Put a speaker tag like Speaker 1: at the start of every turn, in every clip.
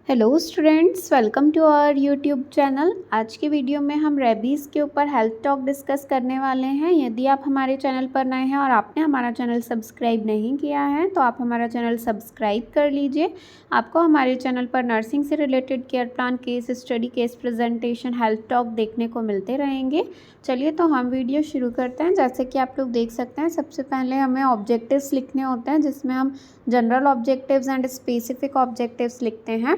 Speaker 1: Hello students, welcome to our YouTube channel. आज के video में हम रेबीज़ के ऊपर हेल्थ टॉक डिस्कस करने वाले हैं। यदि आप हमारे चैनल पर नए हैं और आपने हमारा चैनल सब्सक्राइब नहीं किया है तो आप हमारा चैनल सब्सक्राइब कर लीजिए। आपको हमारे चैनल पर नर्सिंग से related care plan, case study, case presentation, health talk देखने को मिलते रहेंगे। चलिए तो हम वीडियो शुरू करते हैं। जैसे कि आप लोग देख सकते हैं, सबसे पहले हमें ऑब्जेक्टिव्स लिखने होते हैं, जिसमें हम general objectives and specific objectives लिखते हैं।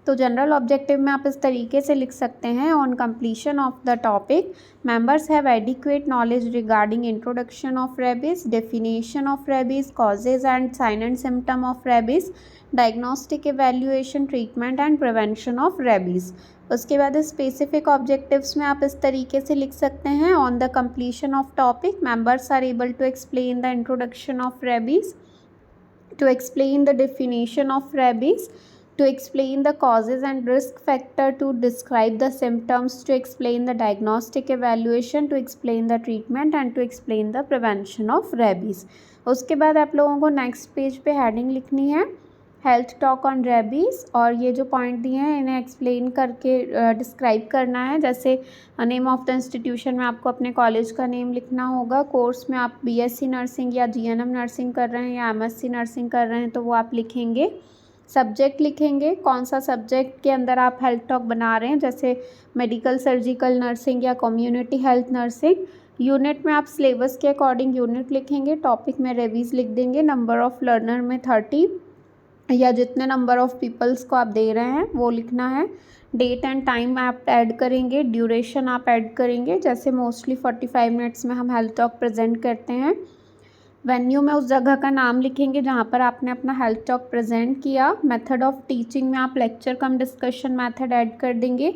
Speaker 1: तो जनरल ऑब्जेक्टिव में आप इस तरीके से लिख सकते हैं, on completion of the topic members have adequate knowledge regarding introduction of rabies, definition of rabies, causes and sign and symptom of rabies, diagnostic evaluation, treatment and prevention of rabies. उसके बाद स्पेसिफिक ऑब्जेक्टिव्स में आप इस तरीके से लिख सकते हैं, on the completion of topic members are able to explain the introduction of rabies, to explain the definition of rabies, to explain the causes and risk factor, to describe the symptoms, to explain the diagnostic evaluation, to explain the treatment and to explain the prevention of rabies। उसके बाद आप लोगों को next page पे heading लिखनी है, health talk on rabies, और ये जो पॉइंट दिए हैं इन्हें एक्सप्लेन करके डिस्क्राइब करना है। जैसे नेम ऑफ द इंस्टीट्यूशन में आपको अपने कॉलेज का नेम लिखना होगा, कोर्स में आप बीएससी नर्सिंग या जीएनएम नर्सिंग कर रहे हैं या एमएससी नर्सिंग कर रहे हैं तो वो आप लिखेंगे। सब्जेक्ट लिखेंगे, कौन सा सब्जेक्ट के अंदर आप हेल्थ टॉक बना रहे हैं, जैसे मेडिकल सर्जिकल नर्सिंग या कम्युनिटी हेल्थ नर्सिंग। यूनिट में आप सिलेबस के अकॉर्डिंग यूनिट लिखेंगे, टॉपिक में रेबीज़ लिख देंगे, नंबर ऑफ़ लर्नर में 30 या जितने नंबर ऑफ़ पीपल्स को आप दे रहे हैं वो लिखना है। डेट एंड टाइम आप ऐड करेंगे, ड्यूरेशन आप ऐड करेंगे, जैसे मोस्टली 45 मिनट्स में हम हेल्थ टॉक प्रेजेंट करते हैं। वेन्यू में उस जगह का नाम लिखेंगे जहाँ पर आपने अपना हेल्थ टॉक प्रेजेंट किया। मेथड ऑफ़ टीचिंग में आप lecture cum discussion method add कर देंगे।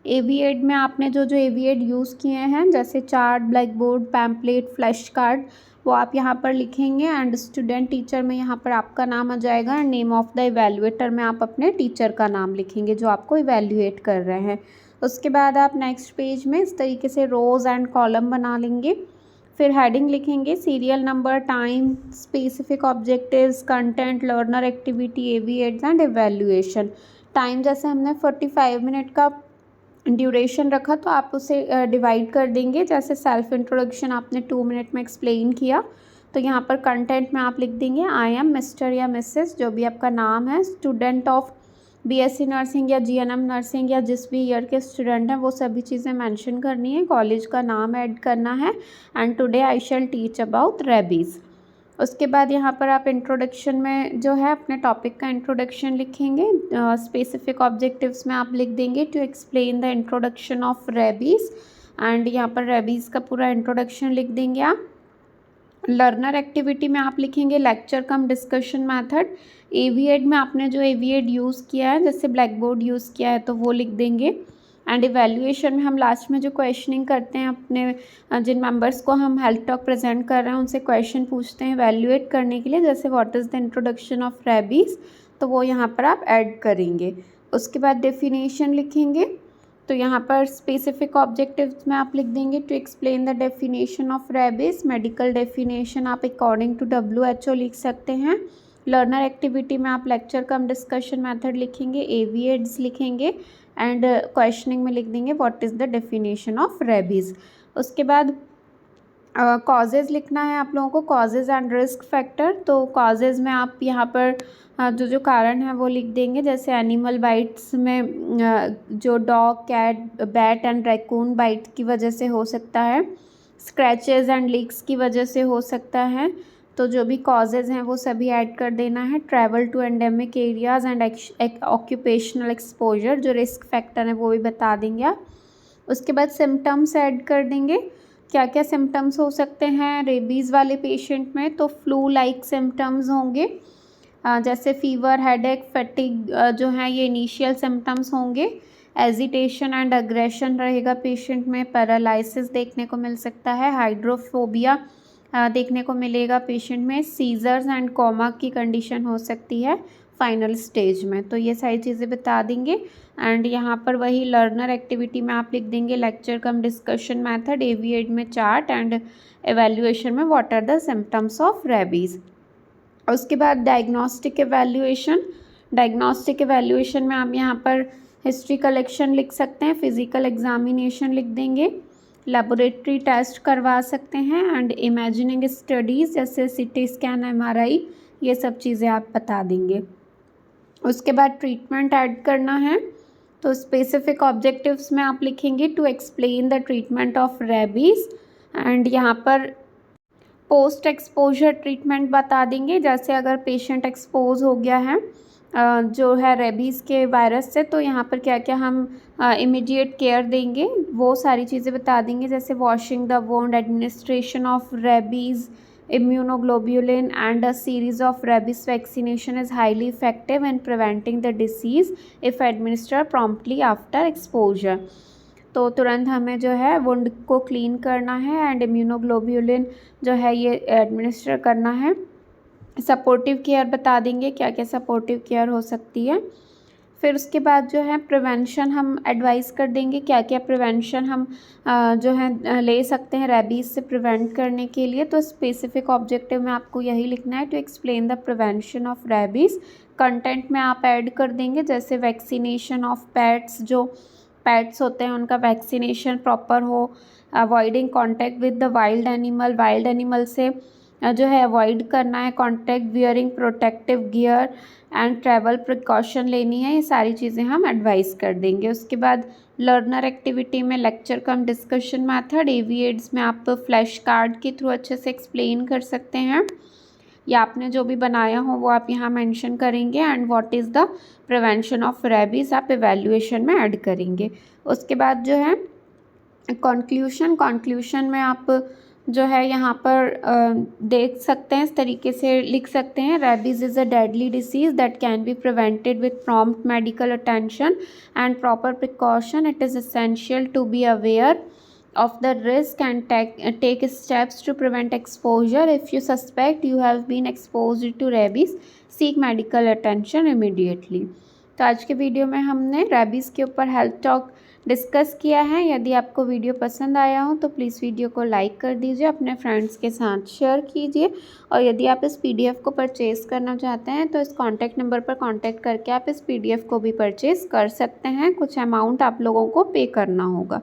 Speaker 1: एवीएड में आपने जो जो एवीएड यूज़ किए हैं, जैसे chart, black board, pamphlet, flash card, वो आप यहाँ पर लिखेंगे। एंड स्टूडेंट टीचर में यहाँ पर आपका नाम आ जाएगा। And name of the evaluator में आप अपने टीचर का नाम लिखेंगे जो आपको इवैल्यूएट कर रहे हैं। उसके बाद आप नेक्स्ट पेज में इस तरीके से रोज़ एंड कॉलम बना लेंगे। फिर हेडिंग लिखेंगे, serial number, time, specific objectives, content, learner activity, AV aids and evaluation. Time जैसे हमने 45 मिनट का ड्यूरेशन रखा तो आप उसे डिवाइड कर देंगे। जैसे सेल्फ इंट्रोडक्शन आपने 2 मिनट में एक्सप्लेन किया तो यहाँ पर कंटेंट में आप लिख देंगे, आई एम मिस्टर या मिसेस, जो भी आपका नाम है, स्टूडेंट ऑफ बीएससी नर्सिंग या जीएनएम नर्सिंग या जिस भी ईयर के स्टूडेंट हैं वो सभी चीज़ें मेंशन करनी है, कॉलेज का नाम ऐड करना है। And today I shall teach about rabies. उसके बाद यहाँ पर आप इंट्रोडक्शन में जो है अपने टॉपिक का इंट्रोडक्शन लिखेंगे। स्पेसिफिक ऑब्जेक्टिव्स में आप लिख देंगे, to explain the introduction of rabies, and यहाँ पर रेबीज़ का पूरा इंट्रोडक्शन लिख देंगे आप। लर्नर एक्टिविटी में आप लिखेंगे lecture cum discussion method. AV aid में आपने जो एवीएड यूज़ किया है, जैसे ब्लैक बोर्ड यूज़ किया है तो वो लिख देंगे। एंड इवैल्यूएशन में हम लास्ट में जो क्वेश्चनिंग करते हैं, अपने जिन मेंबर्स को हम हेल्थ टॉक प्रेजेंट कर रहे हैं उनसे क्वेश्चन पूछते हैं इवैल्यूएट करने के लिए, जैसे what is the introduction of rabies, तो वो यहाँ पर आप ऐड करेंगे। उसके बाद डेफिनेशन लिखेंगे, तो यहाँ पर स्पेसिफिक ऑब्जेक्टिव्स में आप लिख देंगे, to explain the definition of rabies. Medical definition आप अकॉर्डिंग टू WHO लिख सकते हैं। लर्नर एक्टिविटी में आप लेक्चर कम डिस्कशन मेथड लिखेंगे, एवीएड्स लिखेंगे, एंड क्वेश्चनिंग में लिख देंगे what is the definition of rabies. उसके बाद कॉजेज़ लिखना है आप लोगों को, कॉजेज़ एंड रिस्क फैक्टर। तो कॉजेज़ में आप यहाँ पर जो जो कारण है वो लिख देंगे, जैसे एनिमल बाइट्स में जो dog, cat, bat and raccoon bite की वजह से हो सकता है, स्क्रैचेस एंड लीक्स की वजह से हो सकता है, तो जो भी कॉजेज़ हैं वो सभी ऐड कर देना है। Travel to endemic areas and occupational exposure, जो रिस्क फैक्टर है वो भी बता देंगे आप। उसके बाद सिम्टम्स ऐड कर देंगे, क्या क्या सिम्टम्स हो सकते हैं रेबीज़ वाले पेशेंट में, तो फ्लू लाइक सिम्टम्स होंगे, जैसे फीवर, हेडेक, फैटिग जो हैं ये इनिशियल सिम्टम्स होंगे। एजिटेशन एंड अग्रेशन रहेगा पेशेंट में, पैरालिसिस देखने को मिल सकता है, हाइड्रोफोबिया देखने को मिलेगा पेशेंट में, सीजर्स एंड कोमा की कंडीशन हो सकती है फाइनल स्टेज में, तो ये सारी चीज़ें बता देंगे। एंड यहाँ पर वही लर्नर एक्टिविटी में आप लिख देंगे lecture cum discussion method, AV aid में चार्ट, एंड एवेल्यूएशन में what are the symptoms of rabies. उसके बाद डायग्नोस्टिक एवेल्यूएशन, डायग्नोस्टिक एवेल्यूएशन में आप यहाँ पर हिस्ट्री कलेक्शन लिख सकते हैं, फिजिकल एग्जामिनेशन लिख देंगे, लेबोरेटरी टेस्ट करवा सकते हैं एंड इमेजिनिंग स्टडीज़ जैसे सीटी स्कैन, एमआरआई, ये सब चीज़ें आप बता देंगे। उसके बाद ट्रीटमेंट ऐड करना है, तो स्पेसिफिक ऑब्जेक्टिव्स में आप लिखेंगे to explain the treatment of rabies and यहाँ पर पोस्ट एक्सपोजर ट्रीटमेंट बता देंगे, जैसे अगर पेशेंट एक्सपोज हो गया है जो है रेबीज़ के वायरस से, तो यहाँ पर क्या क्या हम इमीडिएट केयर देंगे वो सारी चीज़ें बता देंगे, जैसे washing the wound, administration of rabies immunoglobulin and a series of rabies vaccination is highly effective in preventing the disease if administered promptly after exposure। तो तुरंत हमें जो है वुंड को क्लीन करना है एंड इम्यूनोग्लोब्यूलिन जो है ये एडमिनिस्टर करना है। सपोर्टिव केयर बता देंगे क्या क्या सपोर्टिव केयर हो सकती है। फिर उसके बाद जो है प्रिवेंशन हम एडवाइस कर देंगे, क्या क्या प्रिवेंशन हम जो है ले सकते हैं रेबीज़ से प्रिवेंट करने के लिए। तो स्पेसिफिक ऑब्जेक्टिव में आपको यही लिखना है, to explain the prevention of rabies. Content में आप ऐड कर देंगे जैसे वैक्सीनेशन ऑफ पेट्स, जो पेट्स होते हैं उनका वैक्सीनेशन प्रॉपर हो, avoiding contact with the wild animal, wild animal से जो है अवॉइड करना है contact, wearing protective gear and travel precaution लेनी है, ये सारी चीज़ें हम एडवाइस कर देंगे। उसके बाद लर्नर एक्टिविटी में लेक्चर कम डिस्कशन मेथड, एवीएड्स में आप फ्लैश कार्ड के थ्रू अच्छे से एक्सप्लेन कर सकते हैं, या आपने जो भी बनाया हो वो आप यहाँ मेंशन करेंगे and what is the prevention of rabies आप एवेल्यूएशन में ऐड करेंगे। उसके बाद जो है कंक्लूशन में आप जो है यहाँ पर देख सकते हैं, इस तरीके से लिख सकते हैं, rabies is a deadly disease that can be prevented with prompt medical attention and proper precaution. It is essential to be aware of the risk and take steps to prevent exposure. If you suspect you have been exposed to rabies, seek medical attention immediately। तो आज के video में हमने rabies के ऊपर health talk discuss किया है। यदि आपको वीडियो पसंद आया हो तो प्लीज़ वीडियो को लाइक कर दीजिए, अपने फ्रेंड्स के साथ शेयर कीजिए, और यदि आप इस PDF को परचेज़ करना चाहते हैं तो इस कॉन्टैक्ट नंबर पर कॉन्टैक्ट करके आप इस PDF को भी परचेज़ कर सकते हैं। कुछ अमाउंट आप लोगों को पे करना होगा।